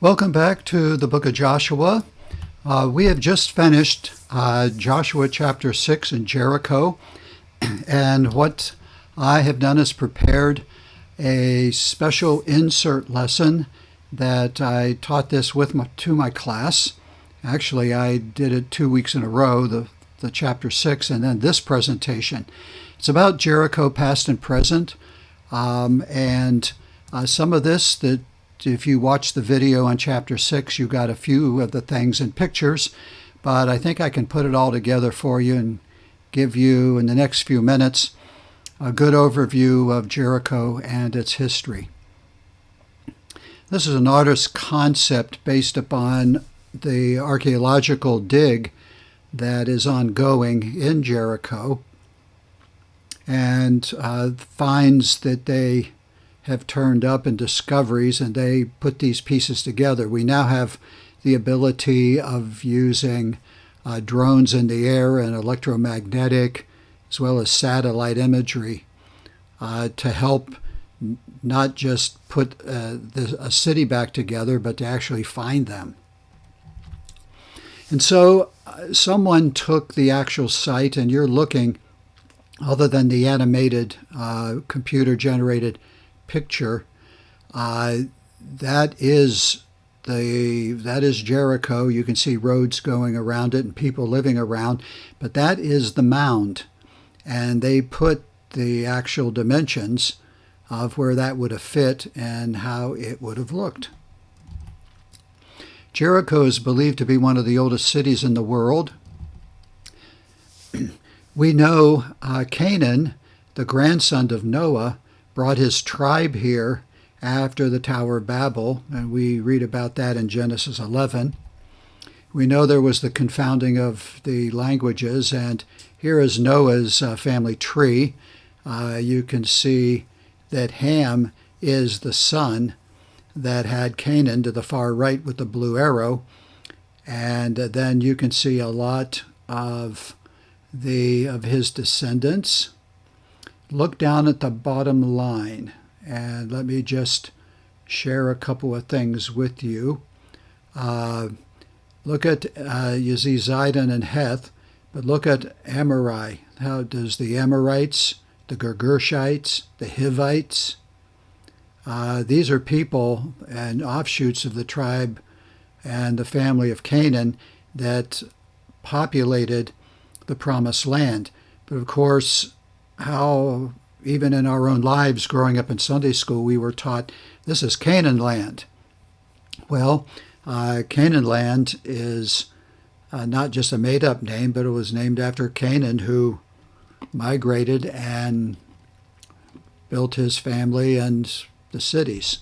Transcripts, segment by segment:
Welcome back to the book of Joshua. We have just finished Joshua chapter 6 in Jericho, and what I have done is prepared a special insert lesson that I taught this to my class. Actually, I did it 2 weeks in a row, the chapter 6, and then this presentation. It's about Jericho past and present, and some of this that if you watch the video on chapter 6, you got a few of the things in pictures, but I think I can put it all together for you and give you, in the next few minutes, a good overview of Jericho and its history. This is an artist's concept based upon the archaeological dig that is ongoing in Jericho, and finds that they have turned up in discoveries, and they put these pieces together. We now have the ability of using drones in the air and electromagnetic as well as satellite imagery to help not just put a city back together, but to actually find them. And so someone took the actual site, and you're looking, other than the animated computer-generated picture, that is Jericho. You can see roads going around it and people living around, but that is the mound, and they put the actual dimensions of where that would have fit and how it would have looked. Jericho is believed to be one of the oldest cities in the world. We know Canaan, the grandson of Noah, brought his tribe here after the Tower of Babel, and we read about that in Genesis 11. We know there was the confounding of the languages, and here is Noah's family tree. You can see that Ham is the son that had Canaan to the far right with the blue arrow, and then you can see a lot of his descendants. Look down at the bottom line, and let me just share a couple of things with you. Look at, you see Zidon and Heth, but look at Amori. How does the Amorites, the Girgashites, the Hivites, these are people and offshoots of the tribe and the family of Canaan that populated the Promised Land. But of course, how even in our own lives growing up in Sunday school, we were taught this is Canaan land. Well, Canaan land is not just a made-up name, but it was named after Canaan, who migrated and built his family and the cities.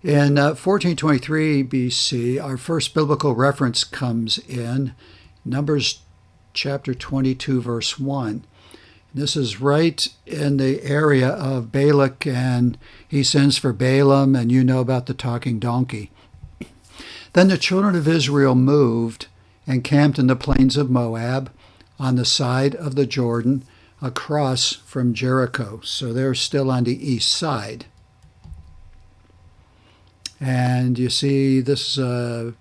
In 1423 BC, our first biblical reference comes in Numbers chapter 22, verse 1. This is right in the area of Balak, and he sends for Balaam, and you know about the talking donkey. Then the children of Israel moved and camped in the plains of Moab on the side of the Jordan across from Jericho. So they're still on the east side. And you see this is a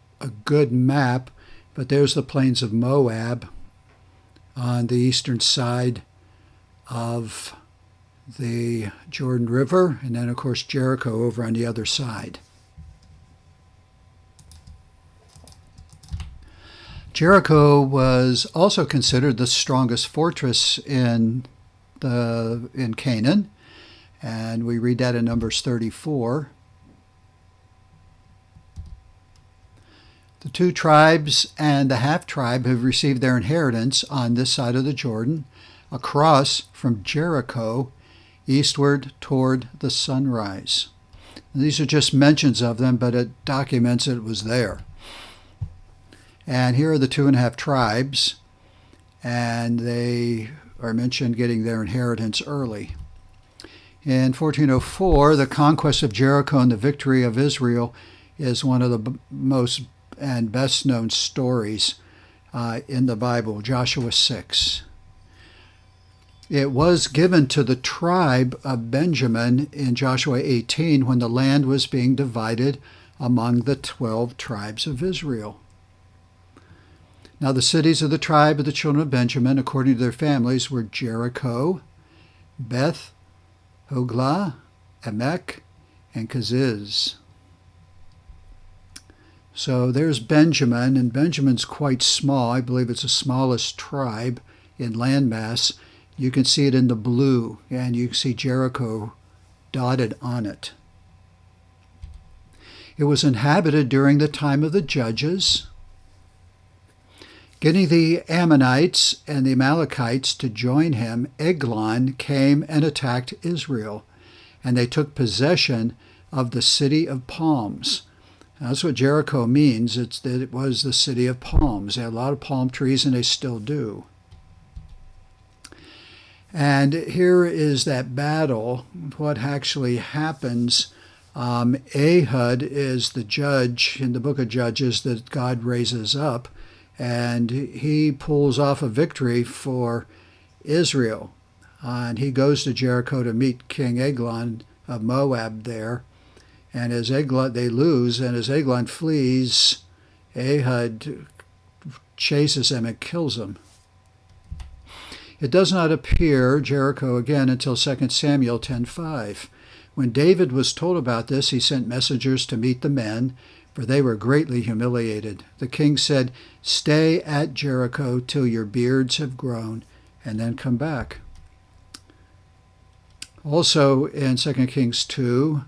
good map, but there's the plains of Moab on the eastern side of the Jordan River, and then of course Jericho over on the other side. Jericho was also considered the strongest fortress in Canaan, and we read that in Numbers 34. The two tribes and the half-tribe have received their inheritance on this side of the Jordan, across from Jericho, eastward toward the sunrise. And these are just mentions of them, but it documents it was there. And here are the 2.5 tribes, and they are mentioned getting their inheritance early. In 1404, the conquest of Jericho and the victory of Israel is one of the most and best known stories in the Bible, Joshua 6. It was given to the tribe of Benjamin in Joshua 18 when the land was being divided among the 12 tribes of Israel. Now the cities of the tribe of the children of Benjamin, according to their families, were Jericho, Beth Hoglah, Emek, and Keziz. So there's Benjamin, and Benjamin's quite small. I believe it's the smallest tribe in landmass. You can see it in the blue, and you can see Jericho dotted on it. It was inhabited during the time of the judges. Getting the Ammonites and the Amalekites to join him, Eglon came and attacked Israel, and they took possession of the city of palms. Now, that's what Jericho means. It's that it was the city of palms. They had a lot of palm trees, and they still do. And here is that battle. What actually happens, Ehud is the judge in the book of Judges that God raises up, and he pulls off a victory for Israel. And he goes to Jericho to meet King Eglon of Moab there. And as Eglon, they lose, and as Eglon flees, Ehud chases him and kills him. It does not appear, Jericho, again until 2 Samuel 10:5. When David was told about this, he sent messengers to meet the men, for they were greatly humiliated. The king said, "Stay at Jericho till your beards have grown, and then come back." Also in 2 Kings 2,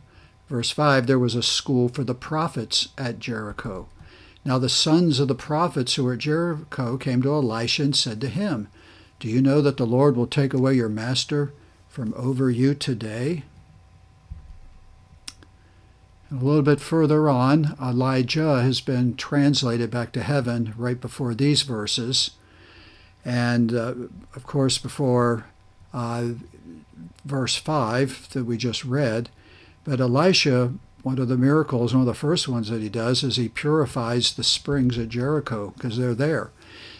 verse 5, there was a school for the prophets at Jericho. Now the sons of the prophets who were at Jericho came to Elisha and said to him, "Do you know that the Lord will take away your master from over you today?" A little bit further on, Elijah has been translated back to heaven right before these verses. And, of course, before verse 5 that we just read. But Elisha, one of the miracles, one of the first ones that he does, is he purifies the springs at Jericho because they're there.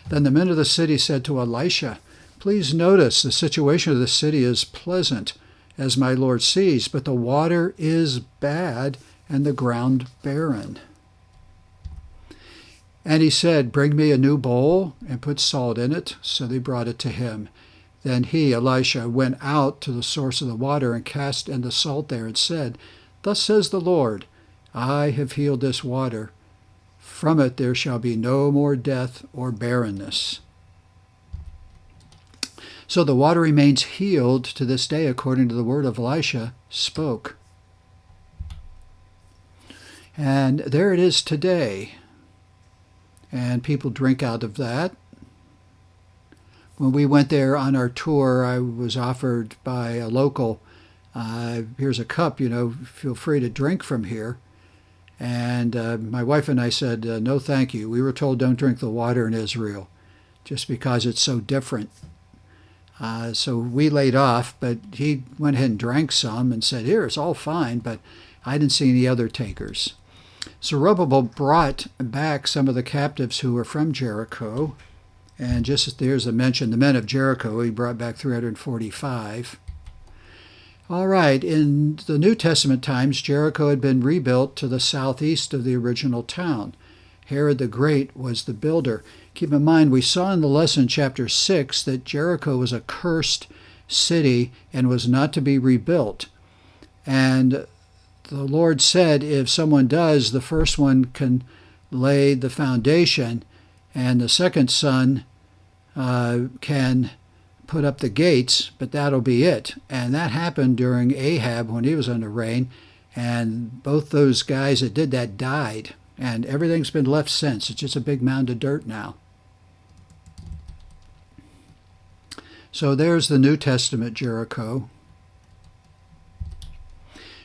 Then the men of the city said to Elisha, "Please notice the situation of the city is pleasant, as my Lord sees, but the water is bad and the ground barren." And he said, "Bring me a new bowl and put salt in it." So they brought it to him. Then he, Elisha, went out to the source of the water and cast in the salt there and said, "Thus says the Lord, I have healed this water. From it there shall be no more death or barrenness." So the water remains healed to this day according to the word of Elisha spoke. And there it is today. And people drink out of that. When we went there on our tour, I was offered by a local, "Here's a cup, feel free to drink from here." And my wife and I said, "No, thank you. We were told don't drink the water in Israel just because it's so different." So we laid off, but he went ahead and drank some and said, "Here, it's all fine," but I didn't see any other takers. Zerubbabel brought back some of the captives who were from Jericho. And just as there's a mention, the men of Jericho, he brought back 345. All right, in the New Testament times, Jericho had been rebuilt to the southeast of the original town. Herod the Great was the builder. Keep in mind, we saw in the lesson, chapter 6, that Jericho was a cursed city and was not to be rebuilt. And the Lord said, if someone does, the first one can lay the foundation, and the second son can put up the gates, but that'll be it. And that happened during Ahab when he was under reign, and both those guys that did that died, and everything's been left since. It's just a big mound of dirt now. So there's the New Testament Jericho.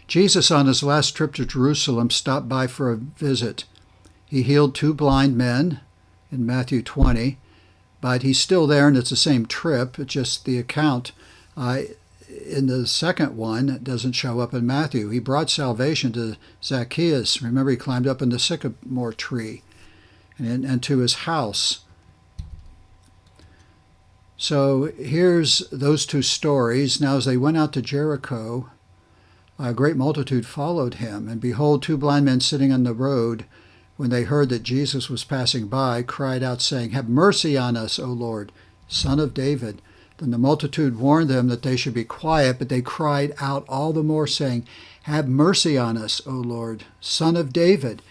Jesus, on his last trip to Jerusalem, stopped by for a visit. He healed 2 blind men in Matthew 20, but he's still there, and it's the same trip. It's just the account in the second one doesn't show up in Matthew. He brought salvation to Zacchaeus. Remember, he climbed up in the sycamore tree and to his house. So here's those 2 stories. Now, as they went out to Jericho, a great multitude followed him. And behold, two blind men sitting on the road, when they heard that Jesus was passing by, cried out, saying, Have mercy on us, O Lord, Son of David. Then the multitude warned them that they should be quiet, but they cried out all the more, saying, Have mercy on us, O Lord, Son of David.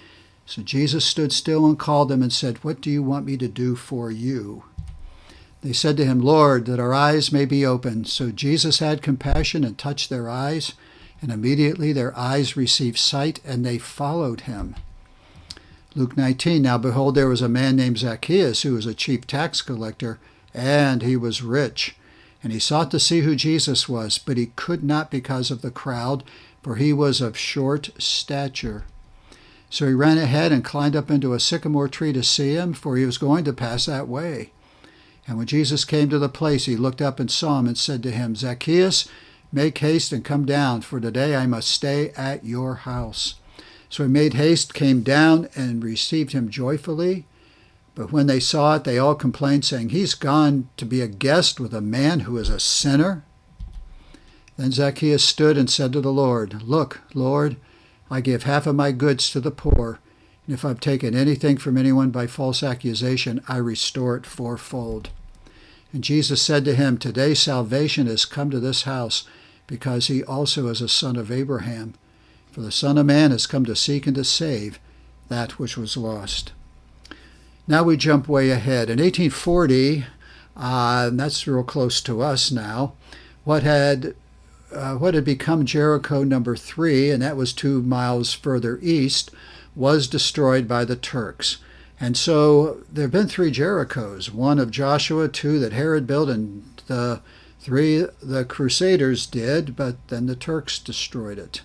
So Jesus stood still and called them and said, What do you want me to do for you? They said to him, Lord, that our eyes may be opened. So Jesus had compassion and touched their eyes, and immediately their eyes received sight, and they followed him. Luke 19, Now behold, there was a man named Zacchaeus, who was a chief tax collector, and he was rich. And he sought to see who Jesus was, but he could not because of the crowd, for he was of short stature. So he ran ahead and climbed up into a sycamore tree to see him, for he was going to pass that way. And when Jesus came to the place, he looked up and saw him and said to him, Zacchaeus, make haste and come down, for today I must stay at your house. So he made haste, came down, and received him joyfully. But when they saw it, they all complained, saying, He's gone to be a guest with a man who is a sinner. Then Zacchaeus stood and said to the Lord, Look, Lord, I give half of my goods to the poor, and if I've taken anything from anyone by false accusation, I restore it fourfold. And Jesus said to him, Today salvation has come to this house, because he also is a son of Abraham. For the Son of Man has come to seek and to save that which was lost. Now we jump way ahead. In 1840, and that's real close to us now, what had become Jericho number 3, and that was 2 miles further east, was destroyed by the Turks. And so there have been 3 Jerichos, one of Joshua, 2 that Herod built, and 3 the Crusaders did, but then the Turks destroyed it.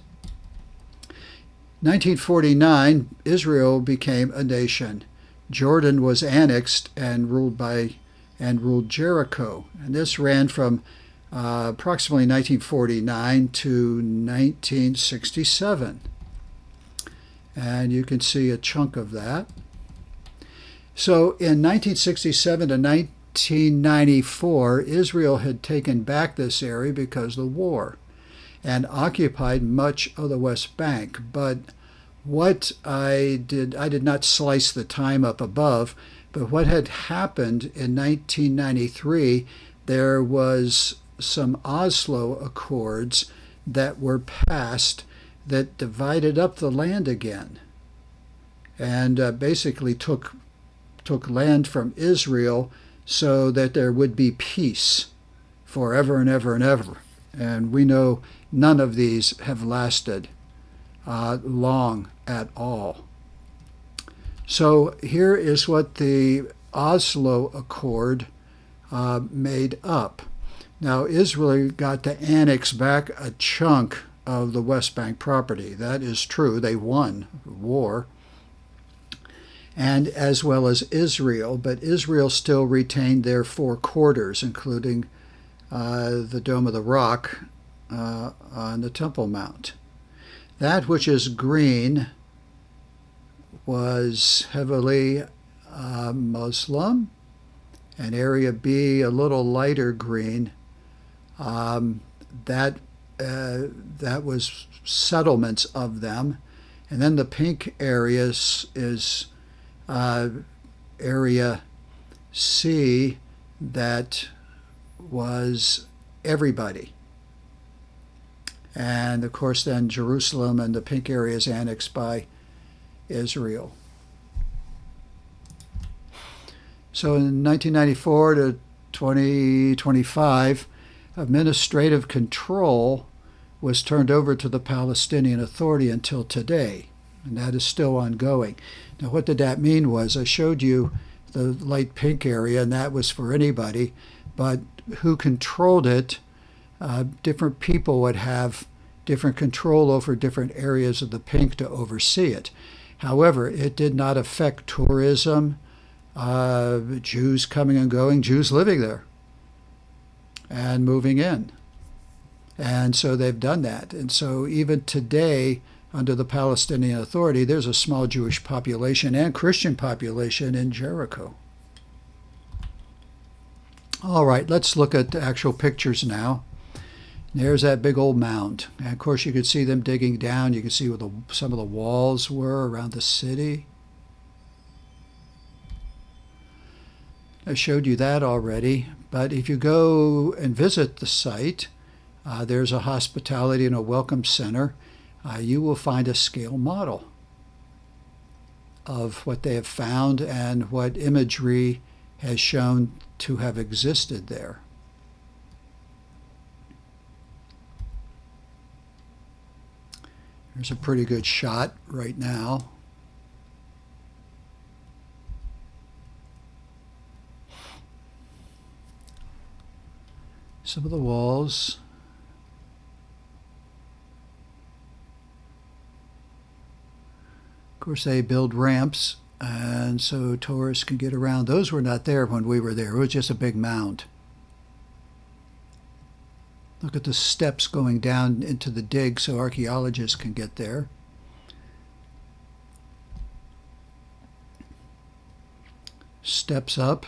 1949, Israel became a nation. Jordan was annexed and ruled Jericho. And this ran from approximately 1949 to 1967. And you can see a chunk of that. So in 1967 to 1994, Israel had taken back this area because of the war and occupied much of the West Bank. But what I did not slice the time up above, but what had happened in 1993, there was some Oslo Accords that were passed that divided up the land again and basically took land from Israel so that there would be peace forever and ever and ever. And we know none of these have lasted long at all. So here is what the Oslo Accord made up. Now Israel got to annex back a chunk of the West Bank property. That is true. They won the war, and as well as Israel, but Israel still retained their 4 quarters, including the Dome of the Rock on the Temple Mount. That which is green was heavily Muslim, and Area B, a little lighter green, that was settlements of them. And then the pink areas is Area C, that was everybody. And of course then Jerusalem and the pink area is annexed by Israel. So in 1994 to 2025, administrative control was turned over to the Palestinian Authority until today, and that is still ongoing. Now what did that mean was I showed you the light pink area, and that was for anybody, but who controlled it, different people would have different control over different areas of the pink to oversee it. However, it did not affect tourism, Jews coming and going, Jews living there and moving in. And so they've done that. And so even today, under the Palestinian Authority, there's a small Jewish population and Christian population in Jericho. All right, let's look at the actual pictures now. There's that big old mound. And of course, you could see them digging down. You could see where some of the walls were around the city. I showed you that already. But if you go and visit the site, there's a hospitality and a welcome center. You will find a scale model of what they have found and what imagery has shown to have existed there. There's a pretty good shot right now. Some of the walls. Of course, they build ramps, and so tourists can get around. Those were not there when we were there. It was just a big mound. Look at the steps going down into the dig so archaeologists can get there. Steps up.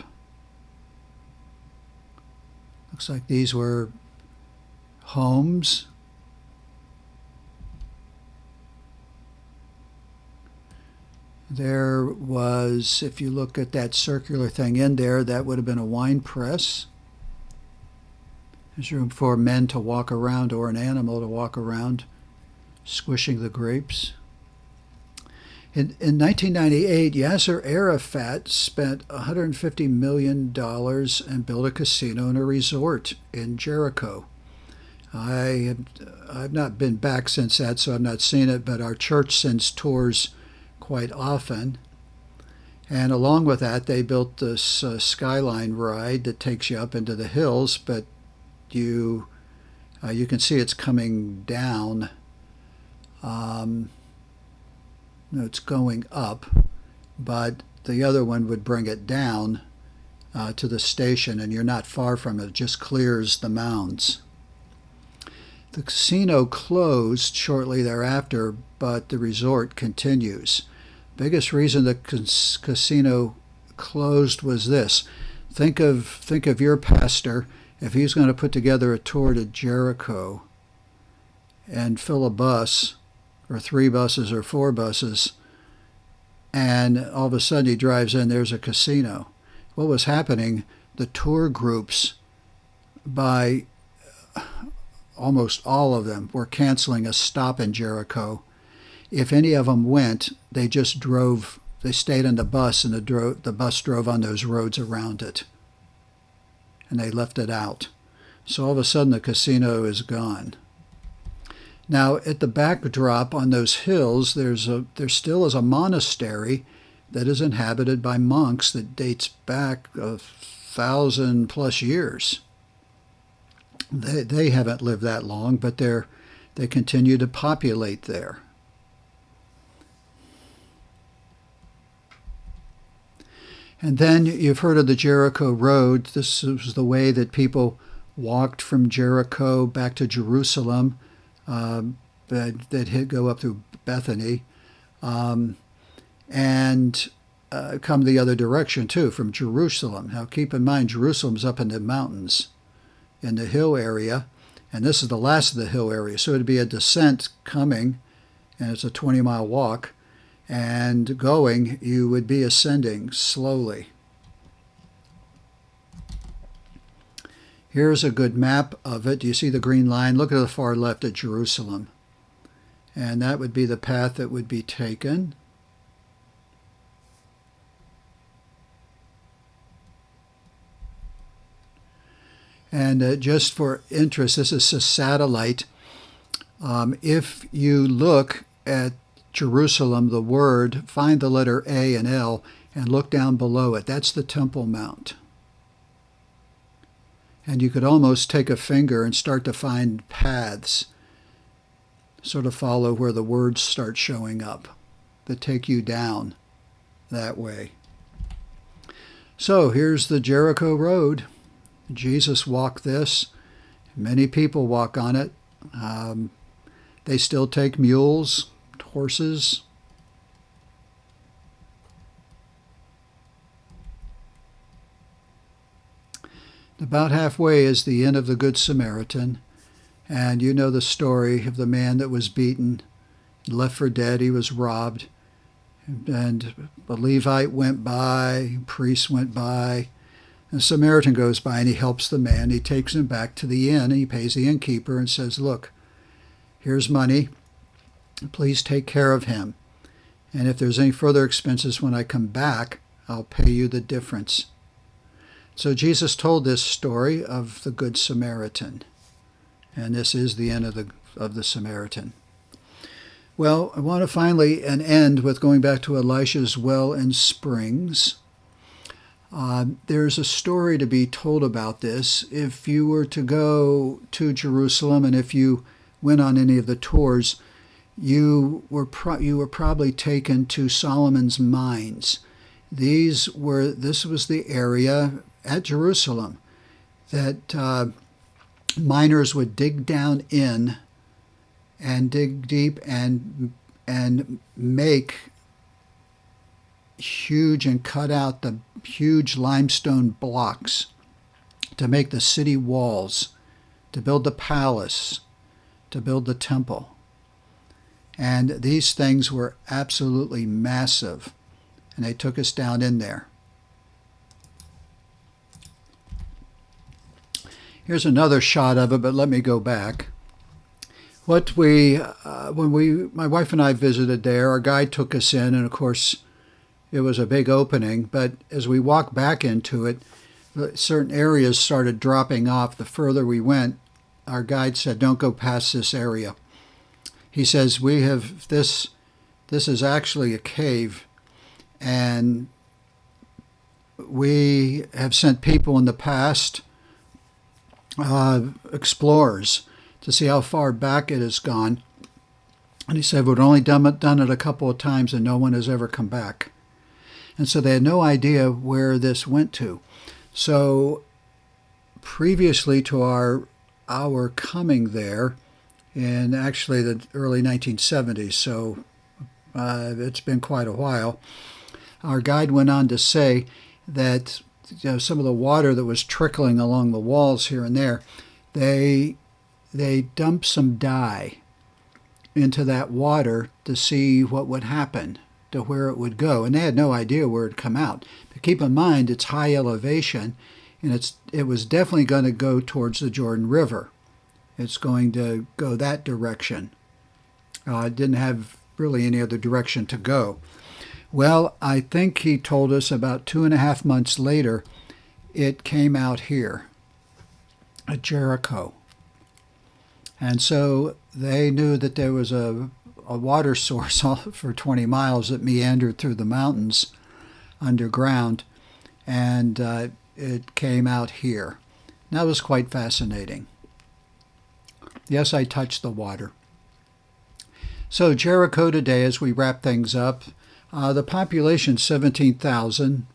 Looks like these were homes. There was, if you look at that circular thing in there, that would have been a wine press. There's room for men to walk around or an animal to walk around, squishing the grapes. In 1998, Yasser Arafat spent $150 million and built a casino and a resort in Jericho. I've not been back since that, so I've not seen it, but our church sends tours quite often. And along with that, they built this skyline ride that takes you up into the hills, but you can see it's coming down. No, it's going up, but the other one would bring it down to the station, and you're not far from it. It just clears the mounds. The casino closed shortly thereafter, but the resort continues. Biggest reason the casino closed was this. Think of your pastor. If he's going to put together a tour to Jericho and fill a bus, or 3 buses or 4 buses, and all of a sudden he drives in, there's a casino. What was happening, the tour groups, by almost all of them, were canceling a stop in Jericho. If any of them went, they just drove, they stayed in the bus, and the bus drove on those roads around it. And they left it out. So all of a sudden the casino is gone. Now at the backdrop on those hills, there still is a monastery that is inhabited by monks that dates back 1,000+ years. They haven't lived that long, but they continue to populate there. And then you've heard of the Jericho Road. This was the way that people walked from Jericho back to Jerusalem. They'd go up through Bethany and come the other direction too, from Jerusalem. Now keep in mind, Jerusalem's up in the mountains, in the hill area, and this is the last of the hill area. So it'd be a descent coming, and it's a 20-mile walk. And going, you would be ascending slowly. Here's a good map of it. Do you see the green line? Look at the far left at Jerusalem. And that would be the path that would be taken. And just for interest, this is a satellite. If you look at Jerusalem, the word, find the letter A and L, and look down below it. That's the Temple Mount. And you could almost take a finger and start to find paths, sort of follow where the words start showing up, that take you down that way. So here's the Jericho Road. Jesus walked this. Many people walk on it. They still take mules, horses. About halfway is the Inn of the Good Samaritan, And you know the story of the man that was beaten, left for dead. He was robbed. And a Levite went by, a priest went by, a Samaritan goes by, and he helps the man. He takes him back to the inn, and he pays the innkeeper and says, look, here's money. Please take care of him. And if there's any further expenses when I come back, I'll pay you the difference. So Jesus told this story of the Good Samaritan. And this is the end of the Samaritan. Well, I want to finally end with going back to Elisha's well and springs. There's a story to be told about this. If you were to go to Jerusalem, and if you went on any of the tours, you were probably taken to Solomon's mines. This was the area at Jerusalem that miners would dig down in and dig deep and make huge and cut out the huge limestone blocks to make the city walls, to build the palace, to build the temple. And these things were absolutely massive, and they took us down in there. Here's another shot of it, but let me go back. When my wife and I visited there, our guide took us in, and of course it was a big opening, but as we walked back into it, certain areas started dropping off. The further we went, our guide said, don't go past this area. He says, this is actually a cave, and we have sent people in the past, explorers, to see how far back it has gone. And he said, we've only done it a couple of times and no one has ever come back. And so they had no idea where this went to. So previously to our coming there, in actually the early 1970s, so it's been quite a while, our guide went on to say that some of the water that was trickling along the walls here and there, they dumped some dye into that water to see what would happen, to where it would go. And they had no idea where it would come out. But keep in mind, it's high elevation, and it was definitely going to go towards the Jordan River. It's going to go that direction. It didn't have really any other direction to go. Well, I think he told us about 2.5 months later, it came out here at Jericho. And so they knew that there was a water source for 20 miles that meandered through the mountains underground, and it came out here. That was quite fascinating. Yes, I touched the water. So Jericho today, as we wrap things up, the population 17,000,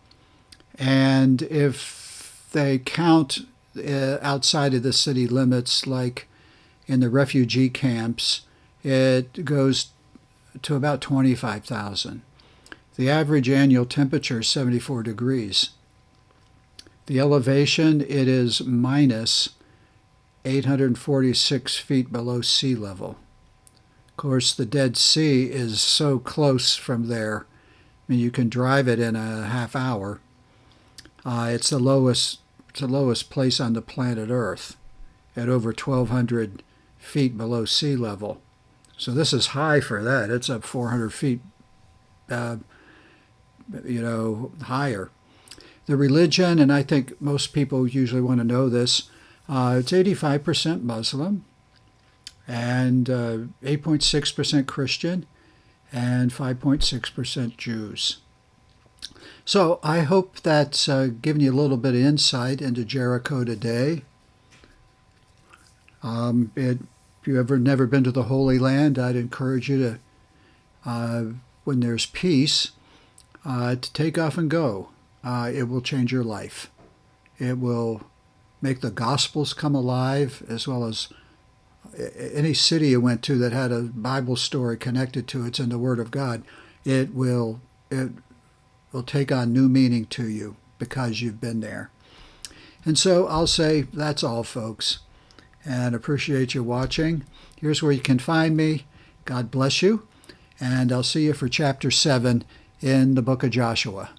and if they count outside of the city limits, like in the refugee camps, it goes to about 25,000. The average annual temperature is 74 degrees. The elevation, it is minus 846 feet below sea level. Of course, the Dead Sea is so close from there. I mean, you can drive it in a half hour. It's the lowest place on the planet Earth, at over 1,200 feet below sea level. So this is high for that. It's up 400 feet, higher. The religion, and I think most people usually want to know this, it's 85% Muslim, and 8.6% Christian, and 5.6% Jews. So I hope that's given you a little bit of insight into Jericho today. If you've never been to the Holy Land, I'd encourage you to, when there's peace, to take off and go. It will change your life. It will make the Gospels come alive, as well as any city you went to that had a Bible story connected to it's in the Word of God. It will take on new meaning to you because you've been there. And so I'll say that's all, folks. and appreciate you watching. Here's where you can find me. God bless you, and I'll see you for chapter 7 in the book of Joshua.